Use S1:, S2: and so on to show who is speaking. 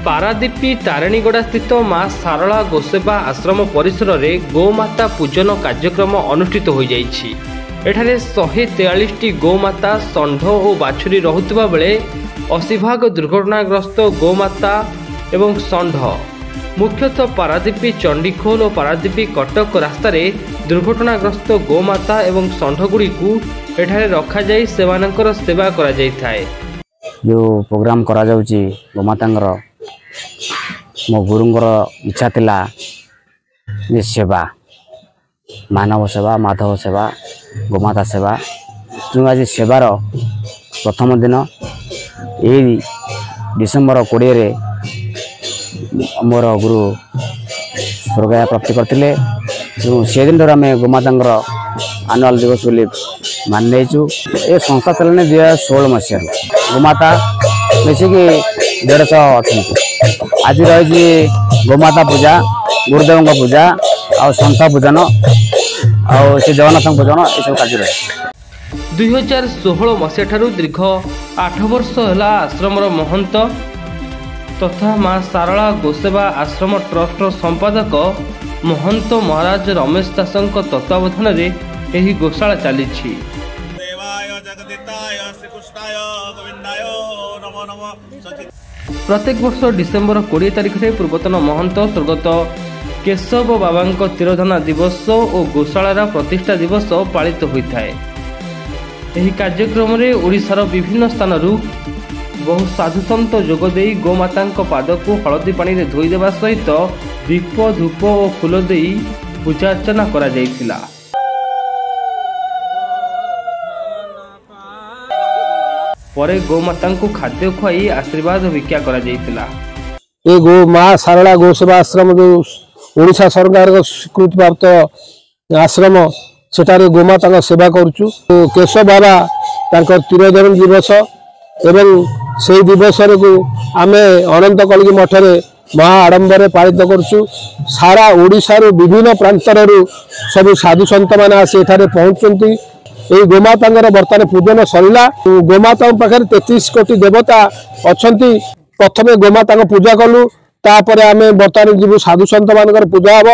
S1: पारादीपी तारिणीगड़ा स्थित माँ सारला गोसेवा आश्रम परिसर में गोमाता पूजन कार्यक्रम अनुष्ठित हो जाइछि। एठारे 143 गोमाता षंढ और बाछुरी रहुतबा बेले 80 भाग दुर्घटनाग्रस्त गोमाता एवं षंढ मुख्यतः पारादीपी चंडीखोल और पारादीपी कटक रास्तार दुर्घटनाग्रस्त गोमाता एवं षंढगुड़ी को एठारे रखा जाई सेवानकर सेवा करा जाई थाए।
S2: जो प्रोग्राम करा जाउची गोमातांगर मो गुरुंगर इच्छा थिला जे सेवा मानव सेवा माधव सेवा गोमाता सेवा जो आज सेवार प्रथम दिन यही डिसेम्बर 20 रे मोर गुरु स्वर्गया प्राप्ति करते से दिन आम गोमातांगर आनुआल दिवस बोली मान ये संस्था चलने 2016 मसीह गोमाता मिसिकी 150 अच्छा आज रही गोमाता पूजा गुरुदेव पूजा आ संस्था पूजन आ जगन्नाथ पूजन ये सब कार्य रहे।
S1: 2016 मसीहा ठारू दीर्घ 8 वर्ष है आश्रमर महंत तथा माँ सारला गोसेवा आश्रम ट्रस्ट संपादक महंत महाराज रमेश दास तत्वावधान में गोशाला चली। प्रत्येक वर्ष डिसेम्बर 20 तारिख में पूर्वतन महंत स्वर्गत केशव बाबा तिरोधान दिवस और गोशालार प्रतिष्ठा दिवस पालित होता है। यह कार्यक्रम में ओडिशार विभिन्न स्थान बहु साधुसंत जोगदे गोमाता पाद को हलदी पानी रे धोई देवा सहित दीप धूप और फूल दे पूजा अर्चना करा जायतिला। परे गोमाता को खाद्य खुआई आशीर्वाद भिक्षा करा जायतिला।
S3: ये गो माँ सारला गोसेवा आश्रम जो ओडिशा सरकार स्वीकृति प्राप्त आश्रम सेठारे गोमाता सेवा करुचु। केशव बाबा तांकर तिरोधान दिवस एवं से दिवस को आम अनंत कलगी मठरे महा आडंबर पालित करुचु। सारा ओडिशार विभिन्न प्रांतर सब साधु सत मैंने आसी पहुँचती। ये गोमाता बर्तमान पूजन सरला। गोमाता पाखे 33 कोटी देवता अच्छा। प्रथम गोमाता पूजा कलु तापर आम बर्तमान जीव साधु सत मान पूजा हम